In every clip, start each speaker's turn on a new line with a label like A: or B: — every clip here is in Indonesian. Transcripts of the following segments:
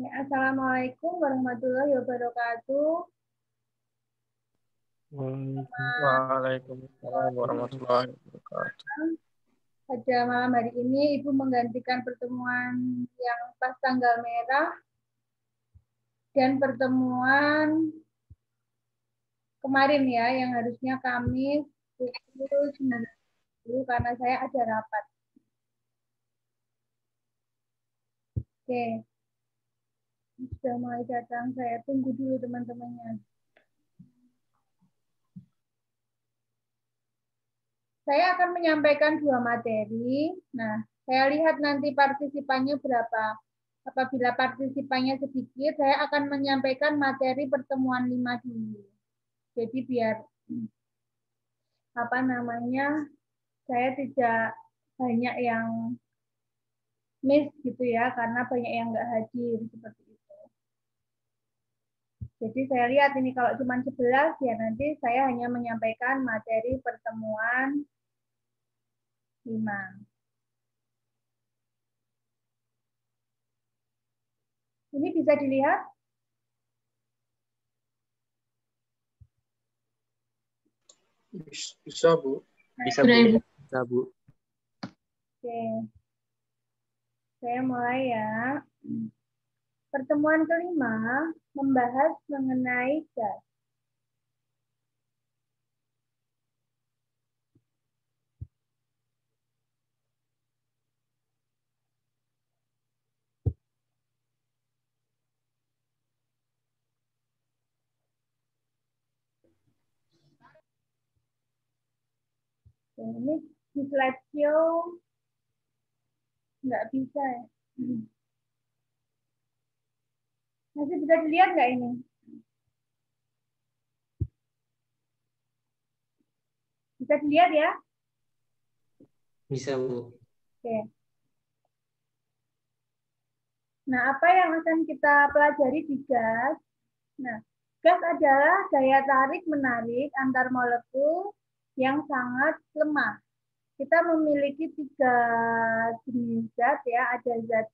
A: Ya, Assalamualaikum warahmatullahi wabarakatuh.
B: Waalaikumsalam warahmatullahi wabarakatuh.
A: Pada malam hari ini Ibu menggantikan pertemuan yang pas tanggal merah dan pertemuan kemarin ya yang harusnya Kamis pukul 9 karena saya ada rapat. Oke. Sudah mulai datang, saya tunggu dulu teman-temannya. Saya akan menyampaikan 2 materi. Nah, saya lihat nanti partisipannya berapa. Apabila partisipannya sedikit, saya akan menyampaikan materi pertemuan 5 dulu. Jadi biar saya tidak banyak yang miss gitu ya, karena banyak yang nggak hadir seperti itu. Jadi saya lihat ini kalau cuma 11 ya nanti saya hanya menyampaikan materi pertemuan 5. Ini bisa dilihat?
B: Bisa, Bu.
C: Bisa, Bu. Bisa, Bu.
A: Oke. Saya mulai ya. Pertemuan kelima membahas mengenai gas. Ini di slideshow nggak bisa ya. Masih bisa dilihat nggak ini? Bisa dilihat ya?
C: Bisa, Bu.
A: Oke. Nah, apa yang akan kita pelajari di gas? Nah, gas adalah daya tarik-menarik antar molekul yang sangat lemah. Kita memiliki 3 jenis zat ya, ada zat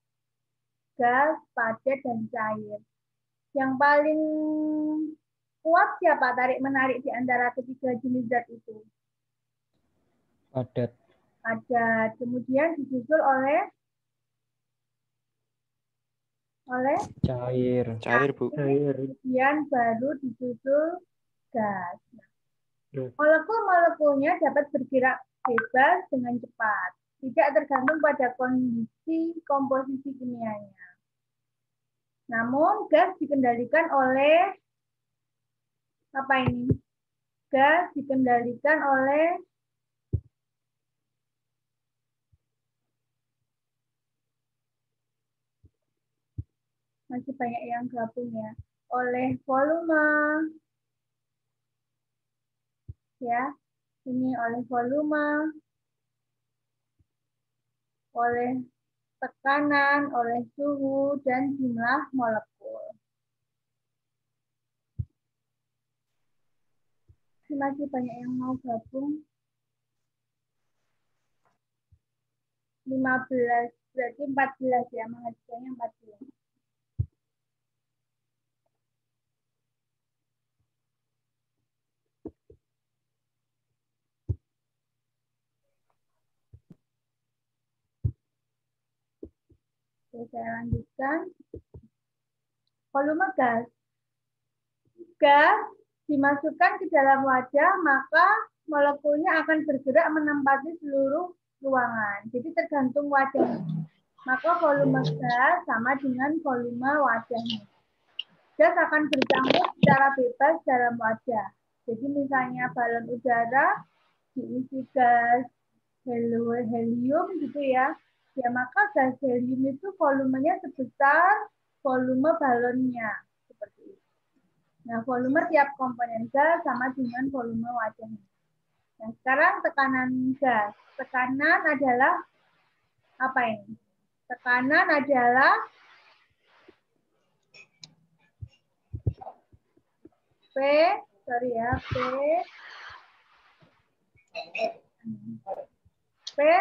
A: gas, padat, dan cair. Yang paling kuat siapa tarik-menarik di antara ketiga jenis zat itu?
C: Padat.
A: Padat. Kemudian disusul oleh
C: Cair. Cair, Bu.
A: kemudian baru disusul gas. Molekul-molekulnya dapat bergerak bebas dengan cepat, tidak tergantung pada kondisi komposisi kimianya. Namun gas dikendalikan oleh apa ini? Gas dikendalikan oleh masih banyak yang gabung ya, oleh volume ya, ini oleh volume, oleh tekanan, oleh suhu, dan jumlah molekul. Masih banyak yang mau gabung. 15, berarti 14 ya, mahasiswanya 14. Oke, saya lanjutkan. Volume gas. Gas dimasukkan ke dalam wadah, maka molekulnya akan bergerak menempati seluruh ruangan. Jadi tergantung wadahnya. Maka volume gas sama dengan volume wadahnya. Gas akan bercampur secara bebas dalam wadah. Jadi misalnya balon udara diisi gas helium gitu ya. Ya maka gas helium itu volumenya sebesar volume balonnya. Seperti itu. Nah, volume tiap komponen gas sama dengan volume wadahnya. Nah, sekarang tekanan gas. Tekanan adalah apa ini? Tekanan adalah P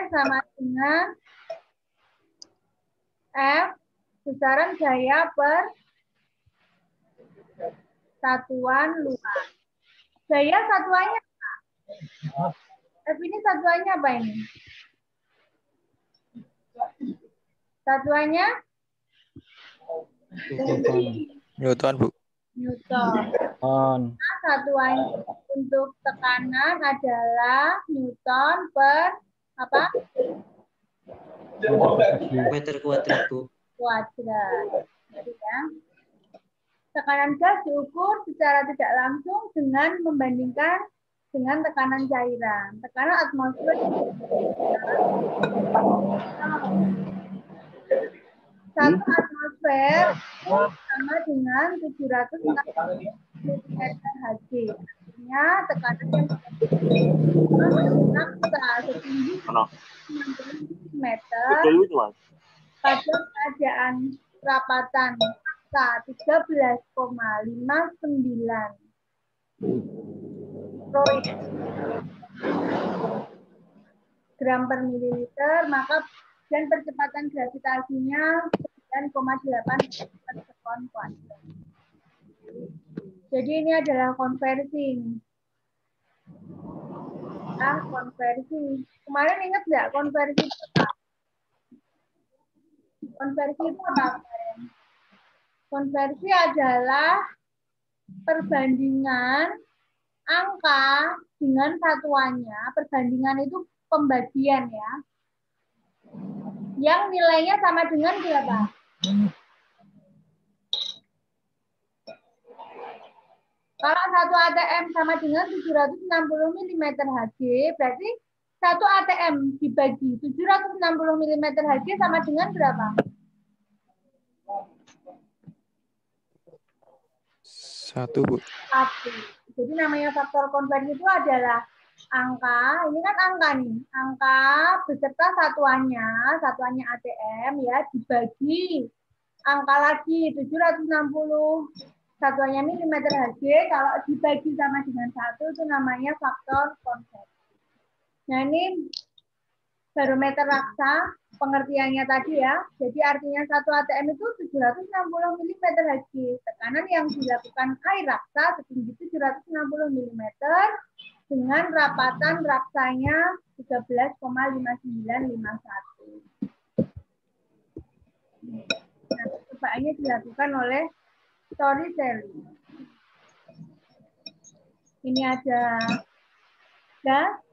A: sama dengan F besaran gaya per satuan luas. Gaya satuannya apa? F ini satuannya apa ini? Satuannya?
B: Newton, Bu.
A: Newton. Nah, satuan untuk tekanan adalah Newton per apa?
C: Meter kuadrat, Bu.
A: Kuadrat. Ya. Tekanan gas diukur secara tidak langsung dengan membandingkan dengan tekanan cairan. Tekanan atmosfer satu atmosfer sama dengan 760 Hg. Artinya tekanan yang raksa setinggi 60 meter pada keadaan rapatan raksa 13,59 gram per mililiter, maka dan percepatan gravitasinya 9,8 per sekon kuadrat. Jadi ini adalah konversi. Konversi. Kemarin ingat nggak konversi itu apa? Konversi itu apa? Konversi adalah perbandingan angka dengan satuannya. Perbandingan itu pembagian ya. Yang nilainya sama dengan berapa? Kalau satu ATM sama dengan 760 mm Hg, berarti satu ATM dibagi 760 mm Hg sama dengan berapa?
B: 1, Bu.
A: 1. Jadi namanya faktor konversi itu adalah angka, ini kan angka nih, angka beserta satuannya ATM ya, dibagi angka lagi 760, satuannya milimeter Hg, kalau dibagi sama dengan 1 itu namanya faktor konversi. Nah ini barometer raksa, pengertiannya tadi ya, jadi artinya satu ATM itu 760 mm Hg, tekanan yang dilakukan air raksa setinggi 760 mm dengan rapatan raksanya 13,5951. Nah, percobaannya dilakukan oleh Torricelli. Ini ada gas,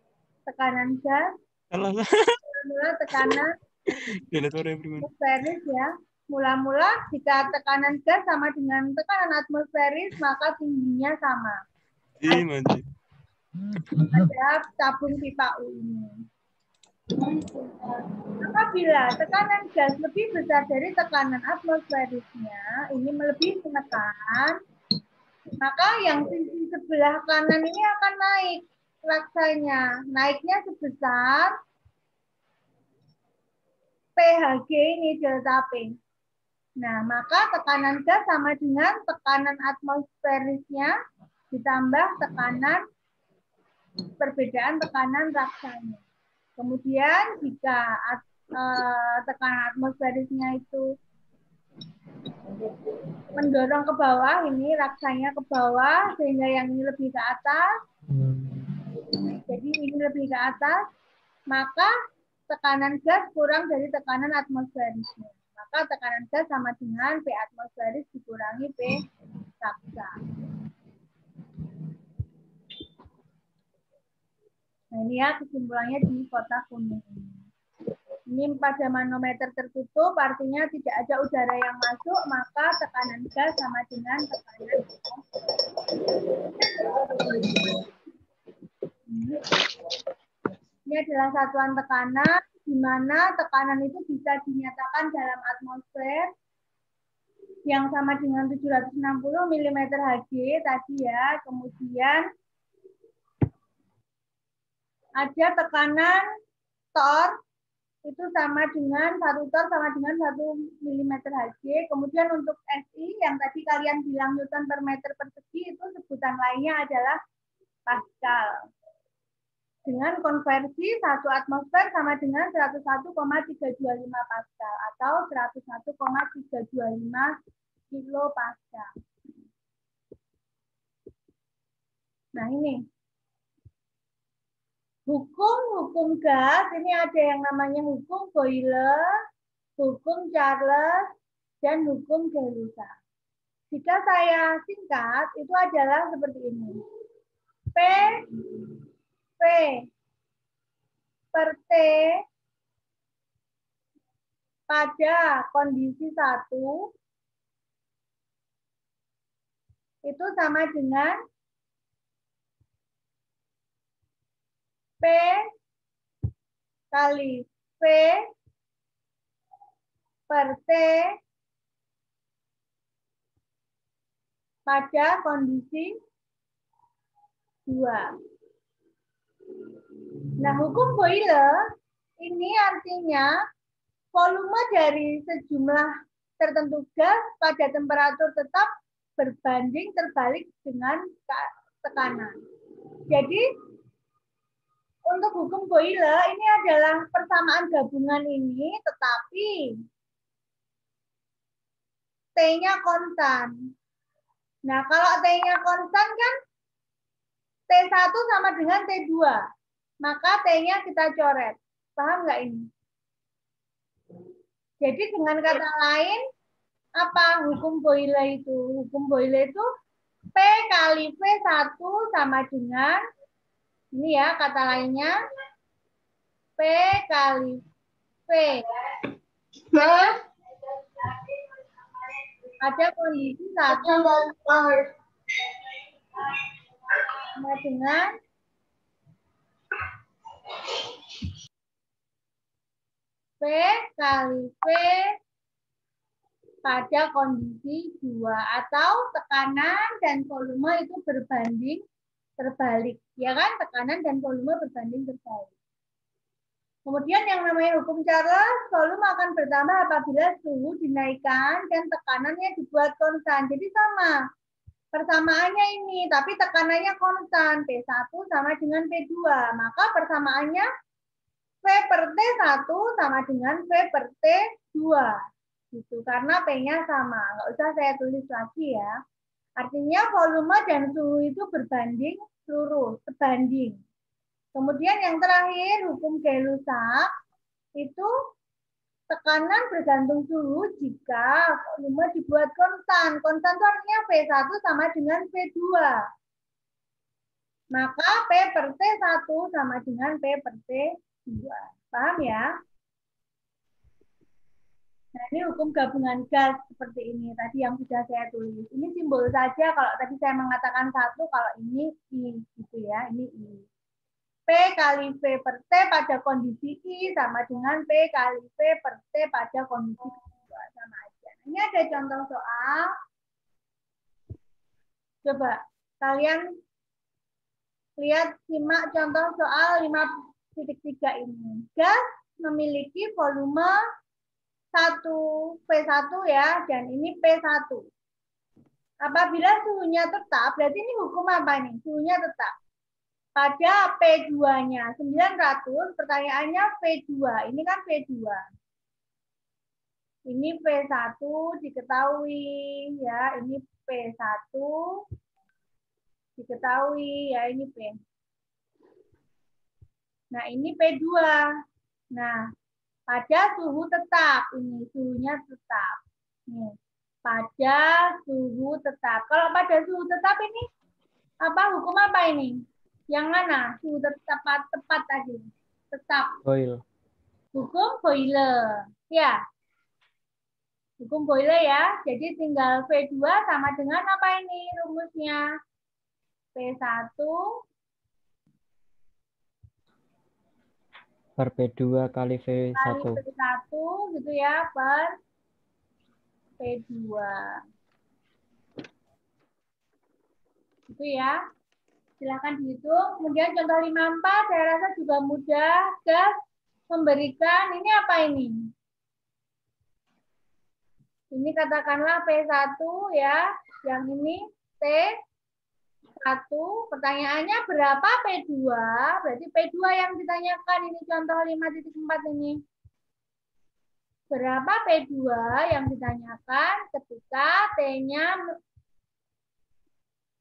A: tekanan gas, mula tekanan atmosferis ya. Mula-mula jika tekanan gas sama dengan tekanan atmosferis maka tingginya sama. Ada tabung pipa U ini. Apabila tekanan gas lebih besar dari tekanan atmosferisnya, ini melebihi menekan, maka yang sisi sebelah kanan ini akan naik raksanya. Naiknya sebesar PHG ini delta P. Nah, maka tekanan gas sama dengan tekanan atmosferisnya ditambah tekanan perbedaan tekanan raksanya. Kemudian jika tekanan atmosferisnya itu mendorong ke bawah, ini raksanya ke bawah sehingga yang ini lebih ke atas. Jadi ini lebih ke atas, maka tekanan gas kurang dari tekanan atmosferisnya. Maka tekanan gas sama dengan P atmosferis dikurangi P raksa. Nah ini ya kesimpulannya di kotak kuning ini. Ini pada manometer tertutup, artinya tidak ada udara yang masuk, maka tekanan gas sama dengan tekanan ini adalah satuan tekanan, di mana tekanan itu bisa dinyatakan dalam atmosfer yang sama dengan 760 mm Hg tadi ya. Kemudian ada tekanan tor itu sama dengan 1 tor sama dengan 1 mm Hg. Kemudian untuk SI yang tadi kalian bilang Newton per meter persegi itu sebutan lainnya adalah Pascal. dengan konversi 1 atmosfer sama dengan 101,325 Pascal atau 101,325 kilopascal. Nah ini hukum gas, ini ada yang namanya hukum Boyle, hukum Charles, dan hukum Gelusa. Jika saya singkat, itu adalah seperti ini. P per T pada kondisi 1 itu sama dengan P kali V per T pada kondisi 2. Nah, hukum Boyle ini artinya volume dari sejumlah tertentu gas pada temperatur tetap berbanding terbalik dengan tekanan. Jadi, untuk hukum Boyle ini adalah persamaan gabungan ini, tetapi T-nya konstan. Nah, kalau T-nya konstan kan T1 sama dengan T2. Maka T-nya kita coret. Paham nggak ini? Jadi dengan kata lain, apa hukum Boyle itu? Hukum Boyle itu P kali V1 sama dengan, ini ya kata lainnya, P kali V. Ada kondisi 1 sama dengan P kali V pada kondisi 2 atau tekanan dan volume itu berbanding terbalik. Ya kan? Tekanan dan volume berbanding terbalik. Kemudian yang namanya hukum Charles, volume akan bertambah apabila suhu dinaikkan dan tekanannya dibuat konstan. Jadi sama. Persamaannya ini, tapi tekanannya konstan. P1 sama dengan P2. Maka persamaannya V per T1 sama dengan V per T2. Gitu, karena P-nya sama. Nggak usah saya tulis lagi ya. Artinya volume dan suhu itu berbanding lurus, sebanding. Kemudian yang terakhir, hukum Gay-Lussac itu tekanan bergantung suhu jika volume dibuat konstan. Konstan itu artinya V1 sama dengan V2. Maka P per T1 sama dengan P per T2. Paham ya? Nah, ini hukum gabungan gas seperti ini. Tadi yang sudah saya tulis. Ini simbol saja. Kalau tadi saya mengatakan 1, kalau ini I. Gitu ya, ini I. P kali V per T pada kondisi I sama dengan P kali V per T pada kondisi kedua. Sama aja. Ini ada contoh soal. Coba kalian lihat, simak contoh soal 5.3 ini. Gas memiliki volume 1 P1 ya, dan ini P1. Apabila suhunya tetap, berarti ini hukum apa nih? Suhunya tetap. Pada P2-nya 900, pertanyaannya P2. Ini kan P2. Ini P1 diketahui ya, ini P1 diketahui ya, ini P. Nah, ini P2. Nah, pada suhu tetap, ini suhunya tetap. Nih, pada suhu tetap. Kalau pada suhu tetap ini apa, hukum apa ini? Yang mana? Suhu tepat tadi. Tetap.
B: Boyle.
A: Hukum Boyle. Ya. Hukum Boyle ya. Jadi tinggal V2 sama dengan apa ini rumusnya? P1
B: Per P2 kali V1.
A: kali P1 gitu ya, per P2. Gitu ya. Silakan dihitung. Kemudian contoh 54, saya rasa juga mudah. Gas memberikan, ini apa ini? Ini katakanlah P1 ya, yang ini T1 1. Pertanyaannya berapa P2? Berarti P2 yang ditanyakan ini contoh 5.4 ini. Berapa P2 yang ditanyakan ketika T-nya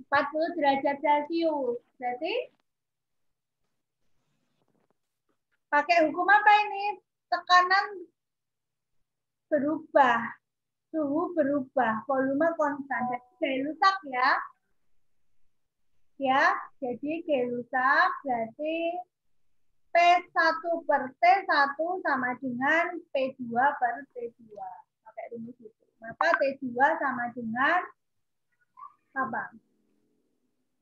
A: 40 derajat Celcius. Berarti pakai hukum apa ini? Tekanan berubah, suhu berubah, volume konstan. Jadi gaya rusak ya. Ya, jadi gaya rusak berarti P1 per T1 sama dengan P2 per T2. Pakai rumus itu. Maka T2 sama dengan apa?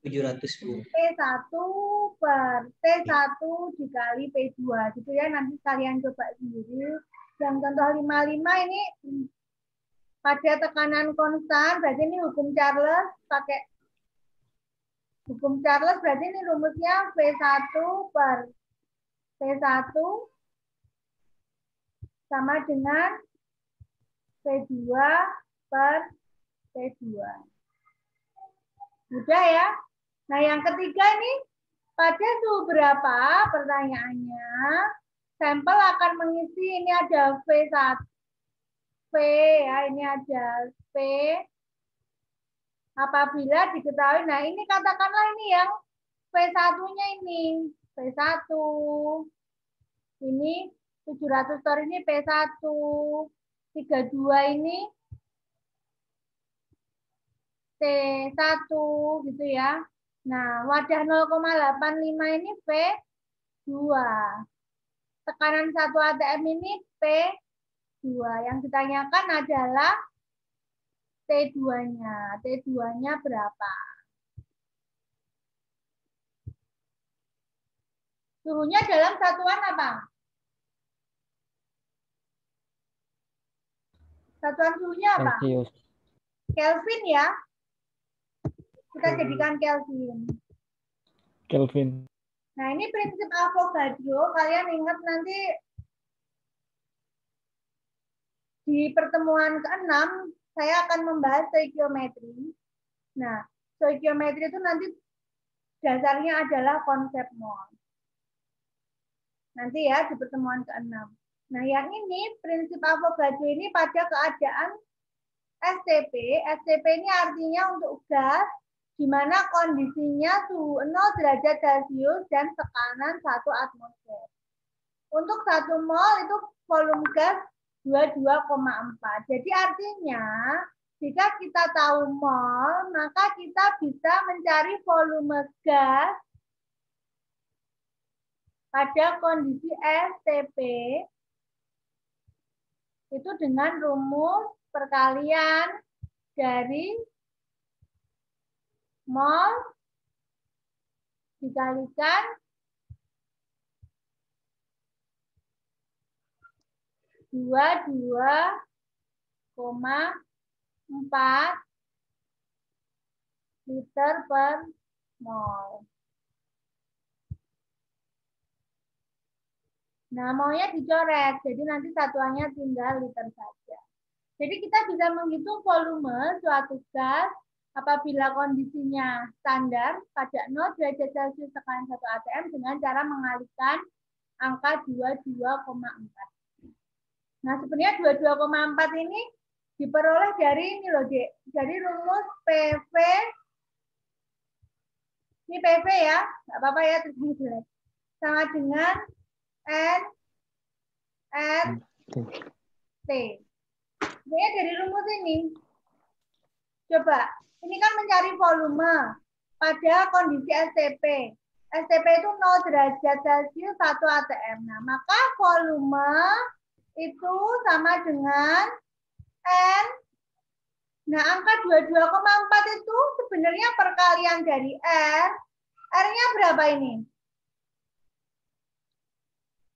C: 700 Bu.
A: P1 per T1 dikali P2. Gitu ya, nanti kalian coba sendiri. Yang contoh 55 ini pada tekanan konstan, berarti ini hukum Charles, pakai hukum Charles, berarti ini rumusnya V1 per P1 sama dengan P2 per P2. Mudah ya? Nah, yang ketiga ini, pada suhu berapa? Pertanyaannya, sampel akan mengisi, ini ada V1, V ya, ini ada V. Apabila diketahui, nah ini katakanlah ini yang V1-nya ini, V1. Ini 700 tor ini P1. 32 ini T1 gitu ya. Nah, wadah 0,85 ini P2. Tekanan 1 atm ini P2. Yang ditanyakan adalah T2-nya. T2-nya berapa? Suhunya dalam satuan apa? Satuan suhunya apa?
B: Celcius.
A: Kelvin ya. Kita jadikan Kelvin.
B: Kelvin.
A: Nah, ini prinsip Avogadro. Kalian ingat nanti di pertemuan ke-6 saya akan membahas stoikiometri. Nah, stoikiometri itu nanti dasarnya adalah konsep mol. Nanti ya di pertemuan ke-6. Nah, yang ini prinsip Avogadro ini pada keadaan STP. STP ini artinya untuk gas di mana kondisinya suhu 0 derajat Celcius dan tekanan 1 atmosfer. Untuk 1 mol itu volume gas 22,4. Jadi artinya jika kita tahu mol, maka kita bisa mencari volume gas pada kondisi STP itu dengan rumus perkalian dari mol dikalikan dua 2,4 liter per mol. Nah, molnya dicoret, jadi nanti satuannya tinggal liter saja. Jadi kita bisa menghitung volume suatu gas apabila kondisinya standar pada 0 derajat Celcius tekanan 1 atm dengan cara mengalihkan angka 22,4. Nah, sebenarnya 22,4 ini diperoleh dari ini loh, Dek. Dari rumus PV. Ini PV ya, nggak apa-apa ya, terus jelek. Sama dengan N R T. Sebenarnya dari rumus ini. Coba, ini kan mencari volume pada kondisi STP. STP itu 0 derajat Celcius 1 atm. Nah, maka volume itu sama dengan N. Nah, angka 22,4 itu sebenarnya perkalian dari R. R-nya berapa ini?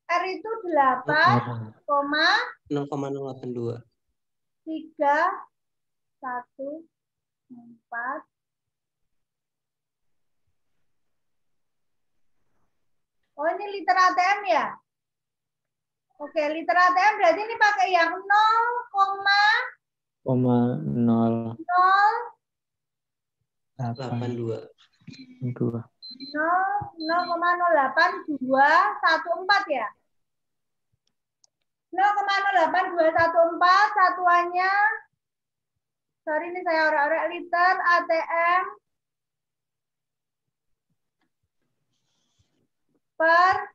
A: R itu 8,082.
C: 0,082.
A: 3, 1, 4. Oh, ini liter ATM ya? Oke, liter ATM berarti ini pakai yang 0,082.
C: 82.
A: 0,08214 ya. 0,08214 satuannya, sorry ini saya orek-orek, liter ATM per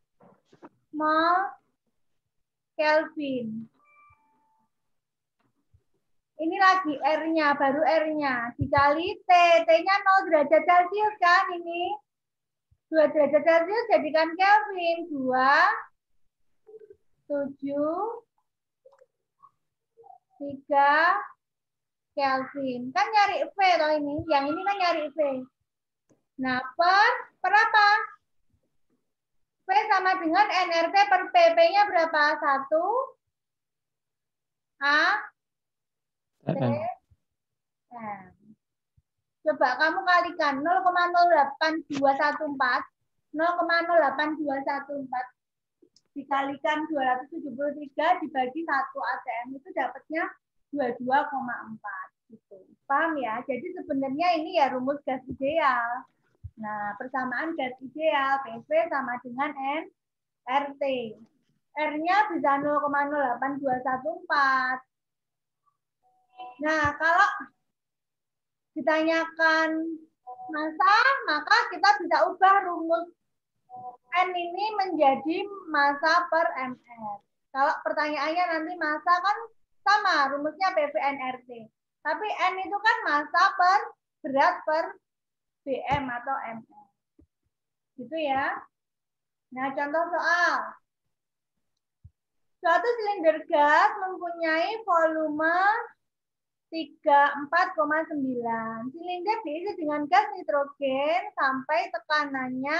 A: mol Kelvin. Ini lagi R-nya, baru R-nya. Dikali T. T-nya 0 derajat Celcius kan ini. 2 derajat Celcius jadikan Kelvin. 2, 7, 3 Kelvin. Kan nyari V toh ini. Yang ini kan nyari V. Nah, per apa? V sama dengan nRT per P. P-nya berapa? 1 A T M. Coba kamu kalikan 0,08214 dikalikan 273 dibagi 1 ATM itu dapatnya 22,4 gitu. Paham ya? Jadi sebenarnya ini ya rumus gas ideal. Nah, persamaan gas ideal PV sama dengan nRT. R-nya bisa 0,08214. Nah, kalau ditanyakan massa, maka kita bisa ubah rumus N ini menjadi massa per mR. Kalau pertanyaannya nanti massa kan sama, rumusnya PV/nRT. Tapi N itu kan massa per berat per BM atau mR. Gitu ya. Nah, contoh soal. Suatu silinder gas mempunyai volume 34,9. Silinder diisi dengan gas nitrogen sampai tekanannya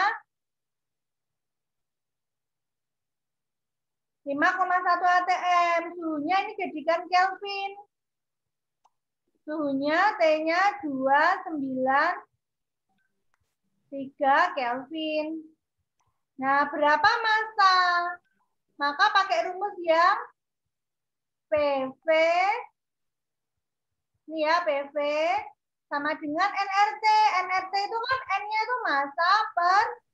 A: 5,1 atm. Suhunya ini jadikan Kelvin. Suhunya T-nya 293 Kelvin. Nah, berapa massa? Maka pakai rumus yang PV. Ini ya, PV sama dengan nRT. nRT itu kan N-nya itu massa per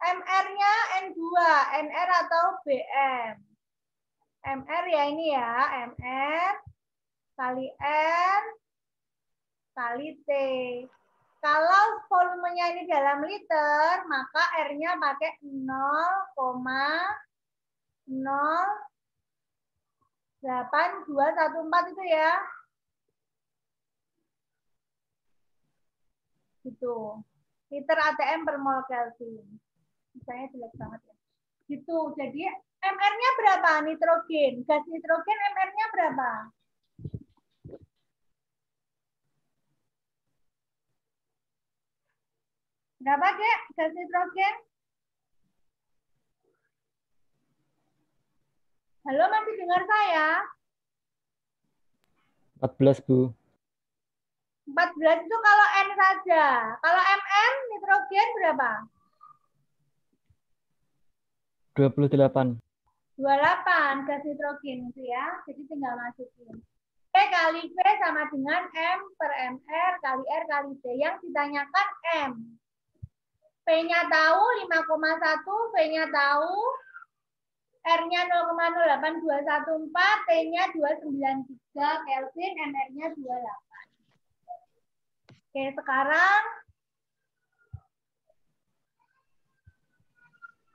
A: MR-nya N2, NR atau BM. MR ya ini ya, MR kali R kali T. Kalau volumenya ini dalam liter, maka R-nya pakai 0,08214 itu ya. Gitu. Liter ATM per mol Kelvin. Misalnya jelek banget ya. Gitu. Jadi MR-nya berapa? Nitrogen. Gas nitrogen MR-nya berapa? Berapa, Dek? Gas nitrogen? Halo, masih dengar saya?
B: 14, Bu.
A: 14 itu kalau N saja. Kalau MN, nitrogen berapa?
B: 28.
A: 28 gas nitrogen itu ya. Jadi tinggal masukin. P kali V sama dengan M per MR kali R kali T. Yang ditanyakan M. P-nya tahu 5,1, V-nya tahu, R-nya 0,08214, T-nya 293 Kelvin, MR-nya 28. Oke, sekarang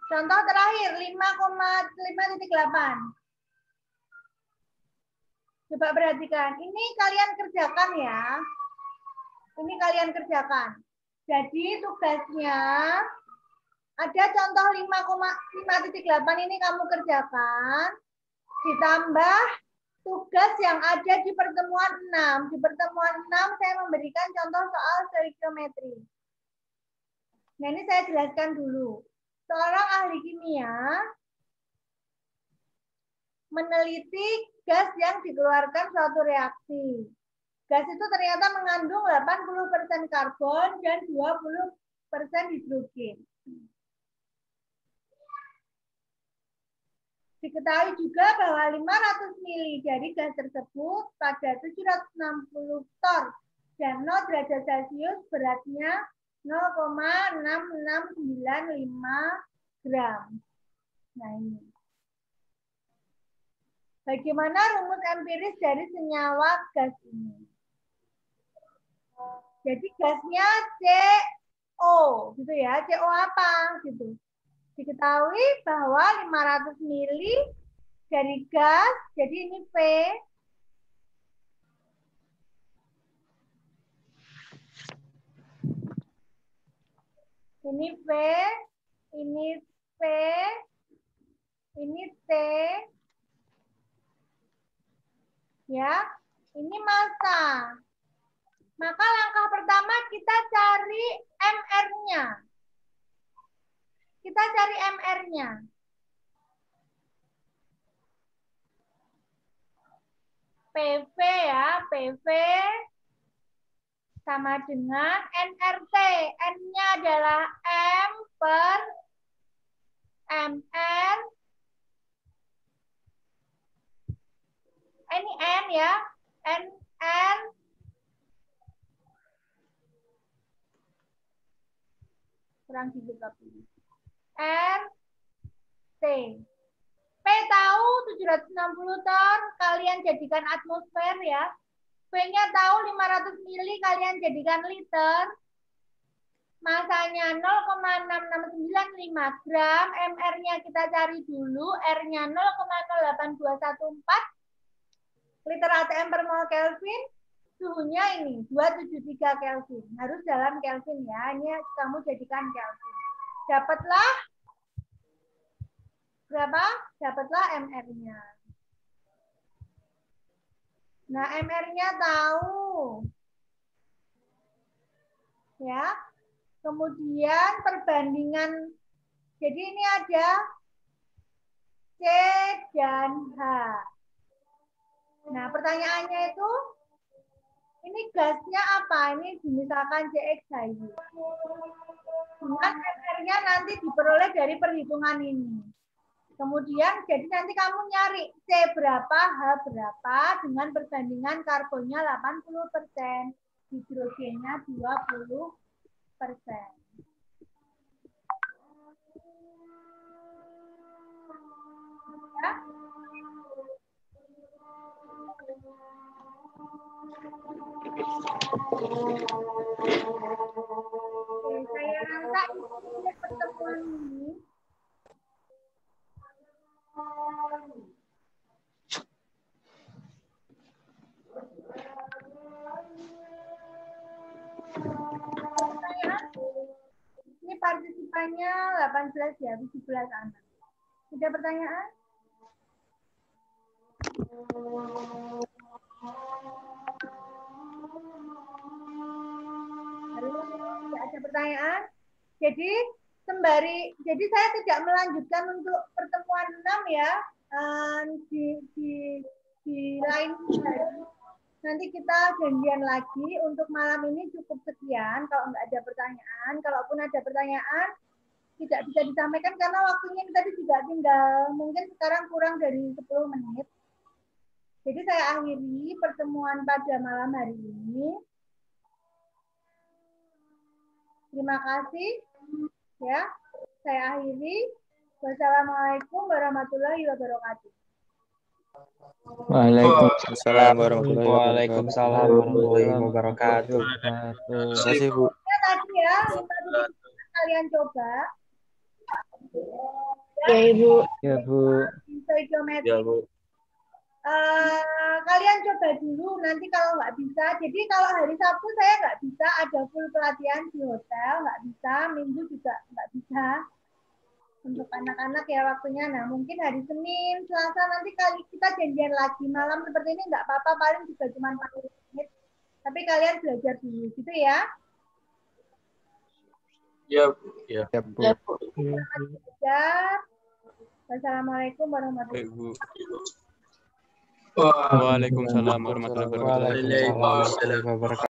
A: contoh terakhir 5,8. Coba perhatikan, ini kalian kerjakan ya. Ini kalian kerjakan. Jadi tugasnya ada contoh 5,8 ini kamu kerjakan, ditambah tugas yang ada di pertemuan 6. Di pertemuan 6 saya memberikan contoh soal stoikiometri. Nah, ini saya jelaskan dulu. Seorang ahli kimia meneliti gas yang dikeluarkan suatu reaksi. Gas itu ternyata mengandung 80% karbon dan 20% hidrogen. Diketahui juga bahwa 500 ml dari gas tersebut pada 760 torr dan 0 derajat Celcius beratnya 0,6695 gram. Nah ini. Bagaimana rumus empiris dari senyawa gas ini? Jadi gasnya CO, gitu ya. CO apa? Gitu. Diketahui bahwa 500 mili dari gas, jadi ini V. Ini V, ini V, ini T. Ya, ini massa. Maka langkah pertama kita cari MR-nya. Kita cari MR-nya. PV ya, PV sama dengan NRT. N-nya adalah M per MR. Ini N ya, NR kurang dikit ini. R T. P tahu 760 ton, kalian jadikan atmosfer ya. P-nya tahu 500 mili, kalian jadikan liter. Masanya 0,6695 gram, MR-nya kita cari dulu, R-nya 0,08214 liter ATM per mol Kelvin. Suhunya ini 273 Kelvin. Harus dalam Kelvin ya. Ini kamu jadikan Kelvin. Dapatlah berapa? Dapatlah MR-nya. Nah, MR-nya tahu. Ya. Kemudian perbandingan. Jadi ini ada C dan H. Nah, pertanyaannya itu ini gasnya apa? Ini misalkan CXHY. Dengan MR-nya nanti diperoleh dari perhitungan ini. Kemudian, jadi nanti kamu nyari C berapa, H berapa, dengan perbandingan karbonnya 80%, hidrogennya 20%. Ya. Oke, saya rasa ini pertemuan ini. Ini partisipannya 18 ya, 17 anak. Ada pertanyaan? Tidak ada pertanyaan. Jadi saya tidak melanjutkan untuk pertemuan 6 ya. Di lain hari. Nanti kita janjian lagi. Untuk malam ini cukup sekian. Kalau nggak ada pertanyaan, kalaupun ada pertanyaan tidak bisa disampaikan karena waktunya tadi juga tinggal mungkin sekarang kurang dari 10 menit. Jadi saya akhiri pertemuan pada malam hari ini. Terima kasih. Ya, saya akhiri. Wassalamualaikum warahmatullahi wabarakatuh.
D: Waalaikumsalam warahmatullahi wabarakatuh.
E: Waalaikumsalam warahmatullahi wabarakatuh.
D: Terima kasih, Bu.
A: Ya, tadi ya, kalian coba.
B: Ya, Ibu. Ya, Bu.
D: Ya, Bu.
A: Kalian coba dulu, nanti kalau nggak bisa, jadi kalau hari Sabtu saya nggak bisa, ada full pelatihan di hotel, nggak bisa, Minggu juga nggak bisa. Untuk anak-anak ya waktunya, nah mungkin hari Senin, Selasa nanti kali kita janjian lagi, malam seperti ini nggak apa-apa, paling juga cuma 40 menit, tapi kalian belajar dulu, gitu ya.
D: Ya, Bu. Ya, Bu.
A: Selamat belajar. Wassalamualaikum warahmatullahi wabarakatuh.
D: Waalaikumsalam warahmatullahi wabarakatuh.
E: Waalaikumsalam warahmatullahi wabarakatuh.